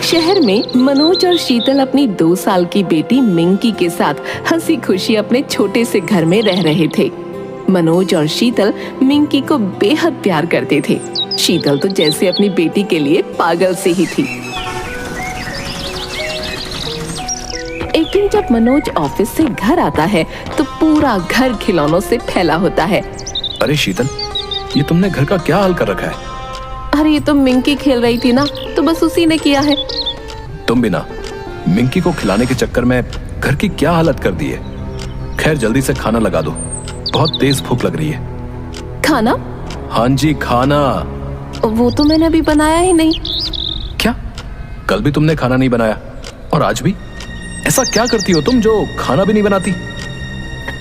शहर में मनोज और शीतल अपनी 2 साल की बेटी मिंकी के साथ हंसी खुशी अपने छोटे से घर में रह रहे थे। मनोज और शीतल मिंकी को बेहद प्यार करते थे। शीतल तो जैसे अपनी बेटी के लिए पागल सी ही थी। एक दिन जब मनोज ऑफिस से घर आता है तो पूरा घर खिलौनों से फैला होता है। अरे शीतल, ये तुमने घर का क्या हाल कर रखा है? अरे ये तो मिंकी खेल रही थी ना, तो बस उसी ने किया है। तुम भी ना मिंकी को खिलाने के चक्कर में घर की क्या हालत कर दी है। खैर जल्दी से खाना लगा दो, बहुत तेज भूख लग रही है। खाना? हाँ जी खाना। वो तो मैंने अभी बनाया ही नहीं। क्या? कल भी तुमने खाना नहीं बनाया और आज भी? ऐसा क्या करती हो तुम जो खाना भी नहीं बनाती?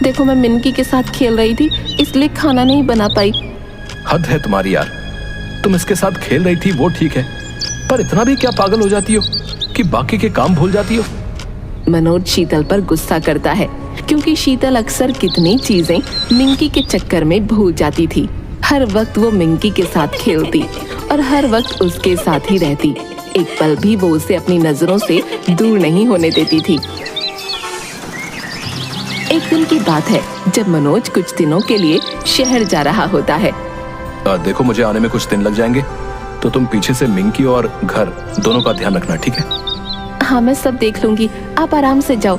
देखो मैं मिंकी के साथ खेल रही थी इसलिए खाना नहीं बना पाई। हद है तुम्हारी यार। तुम इसके साथ खेल रही थी वो ठीक है, पर इतना भी क्या पागल हो जाती हो कि बाकी के काम भूल जाती हो? मनोज शीतल पर गुस्सा करता है क्योंकि शीतल अक्सर कितनी चीजें मिंकी के चक्कर में भूल जाती थी। हर वक्त वो मिंकी के साथ खेलती और हर वक्त उसके साथ ही रहती। एक पल भी वो उसे अपनी नजरों से दूर नहीं होने देती थी। एक दिन की बात है जब मनोज कुछ दिनों के लिए शहर जा रहा होता है। देखो मुझे आने में कुछ दिन लग जाएंगे, तो तुम पीछे से मिंकी और घर दोनों का ध्यान रखना, ठीक है? हाँ मैं सब देख लूंगी, आप आराम से जाओ।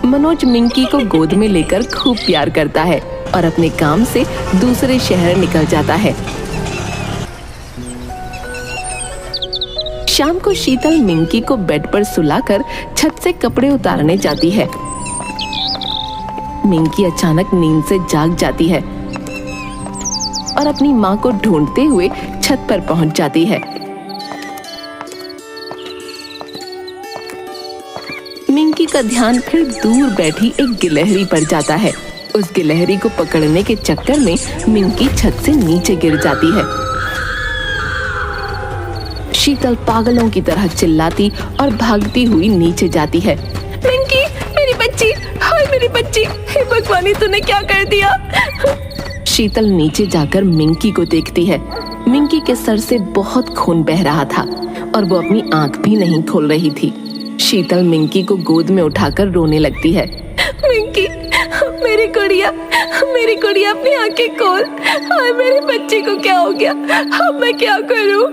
मनोज मिंकी को गोद में लेकर खूब प्यार करता है और अपने काम से दूसरे शहर निकल जाता है। शाम को शीतल मिंकी को बेड पर सुलाकर छत से कपड़े उतारने जाती है। मिंकी अचानक नींद से जाग जाती है और अपनी माँ को ढूंढते हुए छत पर पहुंच जाती है। मिंकी का ध्यान फिर दूर बैठी एक गिलहरी पर जाता है। उस गिलहरी को पकड़ने के चक्कर में मिंकी छत से नीचे गिर जाती है। शीतल पागलों की तरह चिल्लाती और भागती हुई नीचे जाती है। मिंकी, मेरी बच्ची, हाय मेरी बच्ची, हे भगवान तूने क्या कर दिया? शीतल नीचे जाकर मिंकी को देखती है। मिंकी के सर से बहुत खून बह रहा था और वो अपनी आंख भी नहीं खोल रही थी। शीतल मिंकी को गोद में उठाकर रोने लगती है। मिंकी, मेरी गुड़िया अपनी आंखें खोल। हाय मेरी बच्ची को क्या हो गया? अब मैं क्या करूं?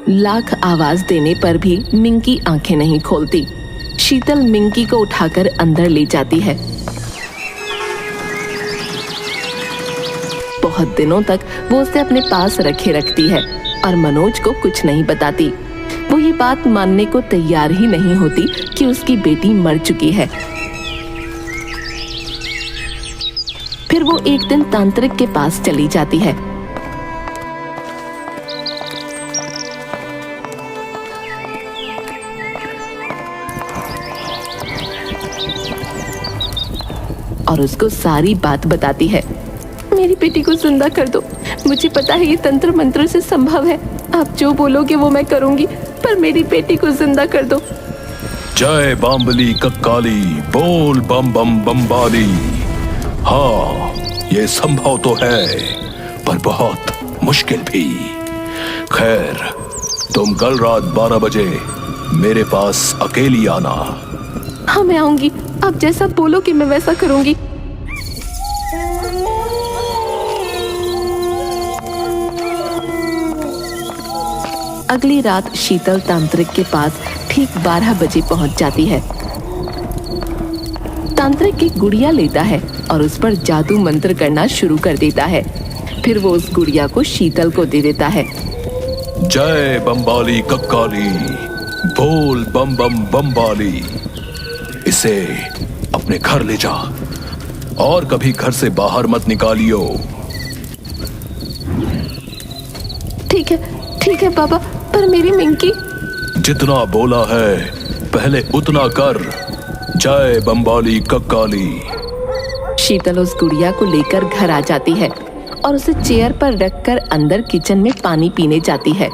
लाख आवाज देने पर भी मिंकी आंखें नहीं खोलती। शीतल मिंकी को उठाकर अंदर ले जाती है। बहुत दिनों तक वो उसे अपने पास रखे रखती है और मनोज को कुछ नहीं बताती। वो ये बात मानने को तैयार ही नहीं होती कि उसकी बेटी मर चुकी है। फिर वो एक दिन तांत्रिक के पास चली जाती है। और उसको सारी बात बताती है। मेरी बेटी को जिंदा कर दो। मुझे पता है ये तंत्र मंत्र से संभव है। आप जो बोलोगे वो मैं करूंगी, पर मेरी बेटी को जिंदा कर दो। जय बांबली कक्काली, बोल बम बम बम्बाली। हाँ, ये संभव तो है, पर बहुत मुश्किल भी। खैर, तुम कल रात 12 बजे मेरे पास अकेली आना। हाँ मैं आऊंगी, आप जैसा बोलोगे मैं वैसा करूंगी। अगली रात शीतल तांत्रिक के पास ठीक 12 बजे पहुंच जाती है। तांत्रिक एक गुड़िया लेता है और उस पर जादू मंत्र करना शुरू कर देता है। फिर वो उस गुड़िया को शीतल को दे देता है। जय बम्बाली कक्काली, बोल बम बम बम्बाली। इसे अपने घर ले जा और कभी घर से बाहर मत निकालियो। ठीक है बाबा, पर मेरी मिंकी? जितना बोला है पहले उतना कर। जय बम्बाली कक्काली। शीतल उस गुड़िया को लेकर घर आ जाती है और उसे चेयर पर रखकर अंदर किचन में पानी पीने जाती है।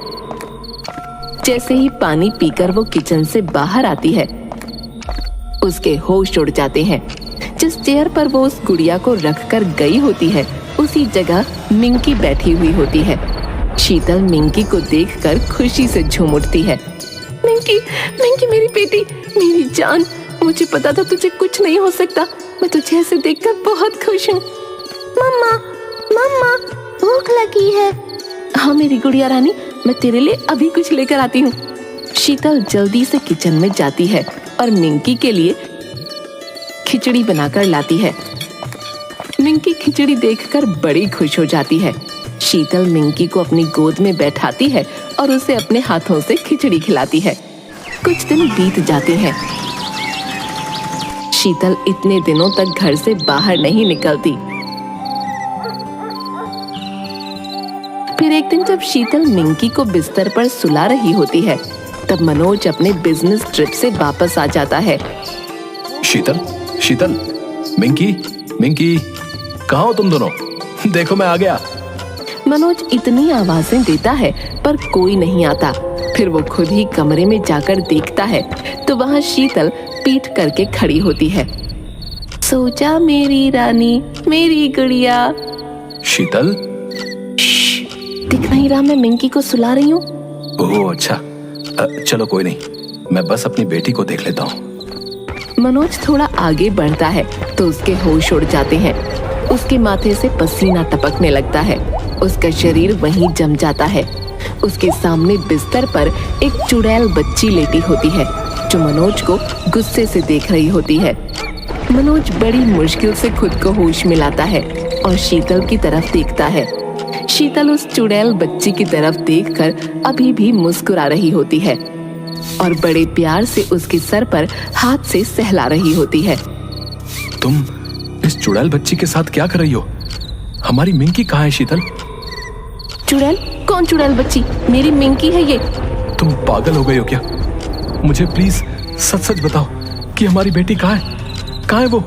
जैसे ही पानी पीकर वो किचन से बाहर आती है, उसके होश उड़ जाते हैं। जिस चेयर पर वो उस गुड़िया को रखकर गई होती है, उसी जगह मिंकी बैठी हुई होती है। शीतल मिंकी को देखकर खुशी से झूम उठती है। मिंकी, मिंकी मेरी बेटी, मेरी जान, मुझे पता था तुझे कुछ नहीं हो सकता। मैं तुझे ऐसे देखकर बहुत खुश हूँ। मम्मा, मम्मा, भूख लगी है। हाँ मेरी गुड़िया रानी, मैं तेरे लिए अभी कुछ लेकर आती हूँ। शीतल जल्दी से किचन में जाती है और मिंकी के लिए खिचड़ी बनाकर लाती है। मिंकी खिचड़ी देखकर बड़ी खुश हो जाती है। शीतल मिंकी को अपनी गोद में बैठाती है और उसे अपने हाथों से खिचड़ी खिलाती है। कुछ दिन बीत जाते हैं। शीतल इतने दिनों तक घर से बाहर नहीं निकलती। फिर एक दिन जब शीतल मिंकी को बिस्तर पर सुला रही होती है, तब मनोज अपने बिजनेस ट्रिप से वापस आ जाता है। शीतल, शीतल, मिंकी, मिंकी, कहाँ हो तुम दोनों? देखो मैं आ गया। मनोज इतनी आवाजें देता है पर कोई नहीं आता। फिर वो खुद ही कमरे में जाकर देखता है तो वहाँ शीतल पीठ करके खड़ी होती है। सो जा मेरी रानी, मेरी गुड़िया। शीतल, दिख नहीं रहा मैं मिंकी को सुला रही हूँ? ओह अच्छा, चलो कोई नहीं, मैं बस अपनी बेटी को देख लेता हूँ। मनोज थोड़ा आगे बढ़ता है तो उसके होश उड़ जाते हैं। उसके माथे से पसीना टपकने लगता है। उसका शरीर वहीं जम जाता है। उसके सामने बिस्तर पर एक चुड़ैल बच्ची लेटी होती है जो मनोज को गुस्से से देख रही होती है। मनोज बड़ी मुश्किल से खुद को होश में लाता है और शीतल की तरफ देखता है। शीतल उस चुड़ैल बच्ची की तरफ देखकर अभी भी मुस्कुरा रही होती है और बड़े प्यार से उसके सर पर हाथ से सहला रही होती है। तुम इस चुड़ैल बच्ची के साथ क्या कर रही हो? हमारी मिंकी कहाँ है शीतल? चुड़ैल? कौन चुड़ैल बच्ची? मेरी मिंकी है ये। तुम पागल हो गई हो क्या? मुझे प्लीज सच सच बताओ कि हमारी बेटी कहाँ है? कहाँ है वो?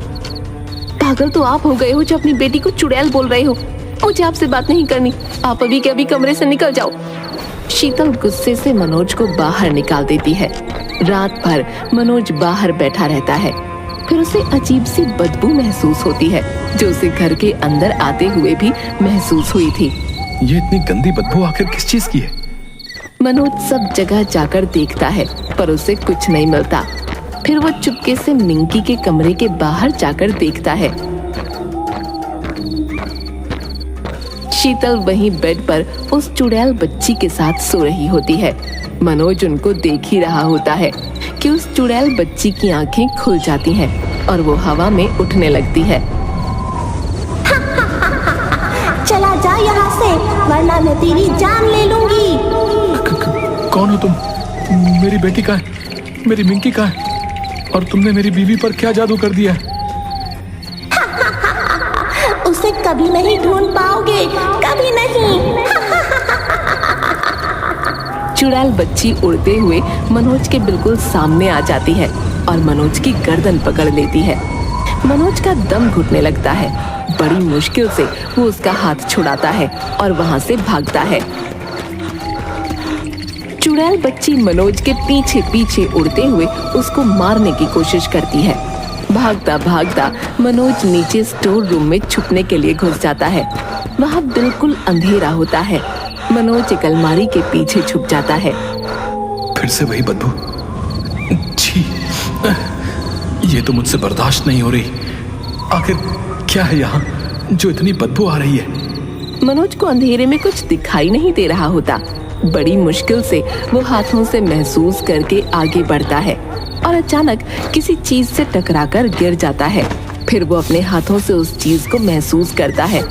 पागल तो आप हो गए हो जो अपनी बेटी को चुड़ैल बोल रहे हो। मुझे आपसे बात नहीं करनी। आप अभी के अभी कमरे से निकल जाओ। शीतल गुस्से से मनोज को बाहर निकाल देती है। रात भर मनोज बाहर बैठा रहता है। फिर उसे अजीब सी बदबू महसूस होती है जो उसे घर के अंदर आते हुए भी महसूस हुई थी। ये इतनी गंदी बदबू आखिर किस चीज की है? मनोज सब जगह जाकर देखता है पर उसे कुछ नहीं मिलता। फिर वो चुपके से मिंकी के कमरे के बाहर जाकर देखता है। शीतल वहीं बेड पर उस चुड़ैल बच्ची के साथ सो रही होती है। मनोज उनको देख ही रहा होता है कि उस चुड़ैल बच्ची की आंखें खुल जाती हैं और वो हवा में उठने लगती है। चला जा यहाँ से, वरना मैं तेरी जान ले लूंगी। कौन हो तुम? मेरी बेटी कहाँ है? मेरी मिंकी कहाँ है? और तुमने मेरी बीवी पर क्या जादू कर दिया है? उसे कभी नहीं ढूंढ पाओगे, कभी नहीं। चुड़ैल बच्ची उड़ते हुए मनोज के बिल्कुल सामने आ जाती है और मनोज की गर्दन पकड़ लेती है। मनोज का दम घुटने लगता है। बड़ी मुश्किल से वो उसका हाथ छुड़ाता है और वहां से भागता है। चुड़ैल बच्ची मनोज के पीछे पीछे उड़ते हुए उसको मारने की कोशिश करती है। भागता भागता मनोज नीचे स्टोर रूम में छुपने के लिए घुस जाता है। वहाँ बिल्कुल अंधेरा होता है। मनोज एक अलमारी के पीछे छुप जाता है। फिर से वही बदबू। छी, ये तो मुझसे बर्दाश्त नहीं हो रही। आखिर क्या है यहाँ जो इतनी बदबू आ रही है? मनोज को अंधेरे में कुछ दिखाई नहीं दे रहा होता। बड़ी मुश्किल से वो हाथों से महसूस करके आगे बढ़ता है और अचानक किसी चीज से टकराकर गिर जाता है। फिर वो अपने हाथों से उस चीज को महसूस करता है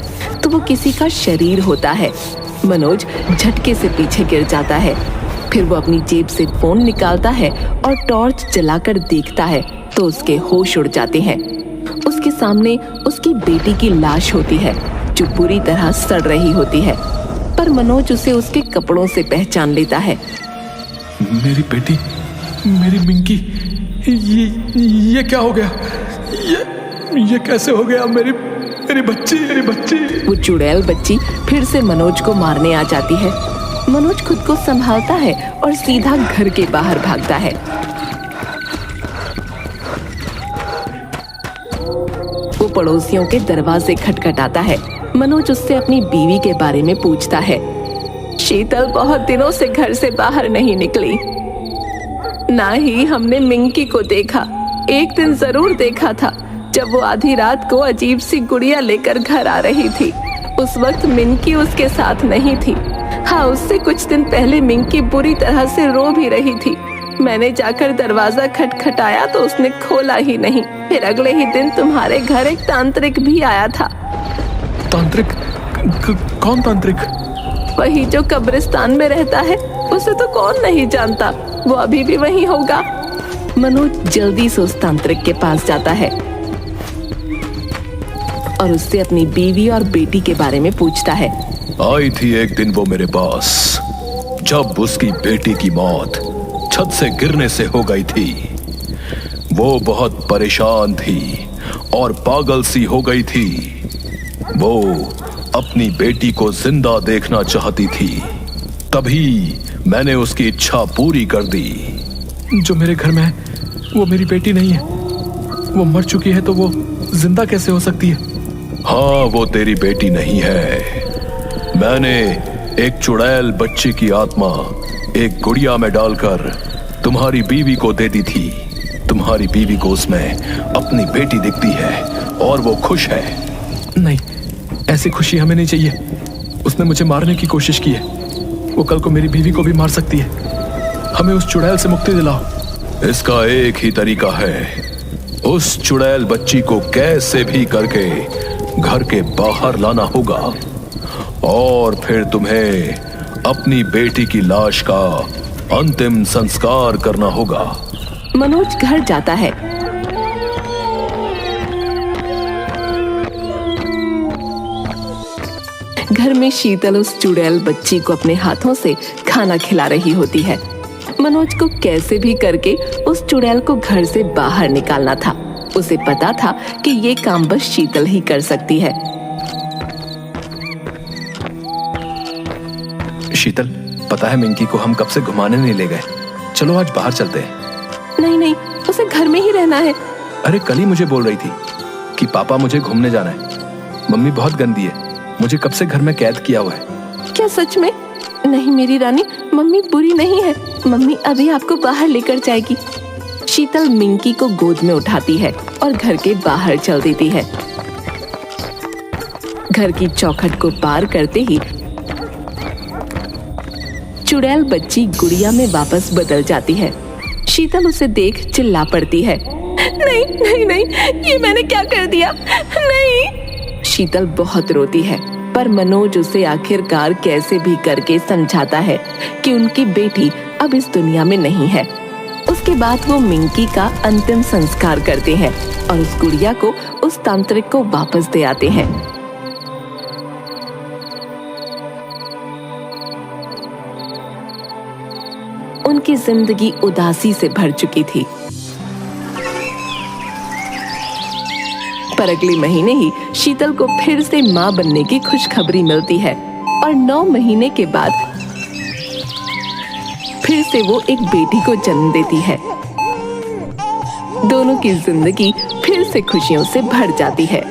तो वो किसी का शरीर होता है। मनोज झटके से पीछे गिर जाता है। फिर वो अपनी जेब से फोन निकालता है और टॉर्च जलाकर देखता है तो उसके होश उड़ जाते हैं। उसके सामने उसकी बेटी की लाश होती है जो बुरी तरह सड़ रही होती है, पर मनोज उसे उसके कपड़ों से पहचान लेता है। मेरी बेटी, मेरी मिंकी, ये क्या हो गया? ये कैसे हो गया? मेरी बच्ची। वो चुड़ैल बच्ची फिर से मनोज को मारने आ जाती है। मनोज खुद को संभालता है और सीधा घर के बाहर भागता है। वो पड़ोसियों के दरवाजे खटखटाता है। मनोज उससे अपनी बीवी के बारे में पूछता है। शीतल बहुत दिनों से घर से बाहर नहीं निकली। ना ही हमने मिंकी को देखा। एक दिन जरूर देखा था जब वो आधी रात को अजीब सी गुड़िया लेकर घर आ रही थी। उस वक्त मिंकी उसके साथ नहीं थी। हाँ, उससे कुछ दिन पहले मिंकी बुरी तरह से रो भी रही थी। मैंने जाकर दरवाजा खटखटाया तो उसने खोला ही नहीं। फिर अगले ही दिन तुम्हारे घर एक तांत्रिक भी आया था। तांत्रिक? कौन तांत्रिक? वही जो कब्रिस्तान में रहता है। उसे तो कौन नहीं जानता, वो अभी भी वहीं होगा। मनोज जल्दी से उस तांत्रिक के पास जाता है और उससे अपनी बीवी और बेटी के बारे में पूछता है। आई थी एक दिन वो मेरे पास जब उसकी बेटी की मौत छत से गिरने से हो गई थी। वो बहुत परेशान थी और पागल सी हो गई थी। वो अपनी बेटी को जिंदा देखना चाहती थी। तभी मैंने उसकी इच्छा पूरी कर दी। जो मेरे घर में है वो मेरी बेटी नहीं है। वो मर चुकी है तो वो जिंदा कैसे हो सकती है? हाँ, वो तेरी बेटी नहीं है। मैंने एक चुड़ैल बच्ची की आत्मा एक गुड़िया में डालकर तुम्हारी बीवी को दे दी थी। तुम्हारी बीवी को उसमें अपनी बेटी दिखती है और वो खुश है। नहीं, ऐसी खुशी हमें नहीं चाहिए। उसने मुझे मारने की कोशिश की है। वो कल को मेरी बीवी को भी मार सकती है। हमें उस चुड़ैल से मुक्ति दिलाओ। इसका एक ही तरीका है, उस चुड़ैल बच्ची को कैसे भी करके घर के बाहर लाना होगा और फिर तुम्हें अपनी बेटी की लाश का अंतिम संस्कार करना होगा। मनोज घर जाता है। घर में शीतल उस चुड़ैल बच्ची को अपने हाथों से खाना खिला रही होती है। मनोज को कैसे भी करके उस चुड़ैल को घर से बाहर निकालना था। उसे पता था कि ये काम बस शीतल ही कर सकती है। शीतल, पता है मिंकी को हम कब से घुमाने नहीं ले गए। चलो आज बाहर चलते हैं। नहीं नहीं, उसे घर में ही रहना है। अरे कल ही मुझे बोल रही थी कि पापा मुझे घूमने जाना है। मम्मी बहुत गंदी है, मुझे कब से घर में कैद किया हुआ है। क्या सच में? नहीं मेरी रानी, मम्मी बुरी नहीं है। मम्मी अभी आपको बाहर लेकर जाएगी। शीतल मिंकी को गोद में उठाती है और घर के बाहर चल देती है। घर की चौखट को पार करते ही चुड़ैल बच्ची गुड़िया में वापस बदल जाती है। शीतल उसे देख चिल्ला पड़ती है। नहीं नहीं नहीं, ये मैंने क्या कर दिया? नहीं। शीतल बहुत रोती है, पर मनोज उसे आखिरकार कैसे भी करके समझाता है कि उनकी बेटी अब इस दुनिया में नहीं है। उसके बाद वो मिंकी का अंतिम संस्कार करते हैं और उस गुड़िया को उस तांत्रिक को वापस दे आते हैं। उनकी जिंदगी उदासी से भर चुकी थी। पर अगले महीने ही शीतल को फिर से मां बनने की खुशखबरी मिलती है और 9 महीने के बाद फिर से वो एक बेटी को जन्म देती है। दोनों की जिंदगी फिर से खुशियों से भर जाती है।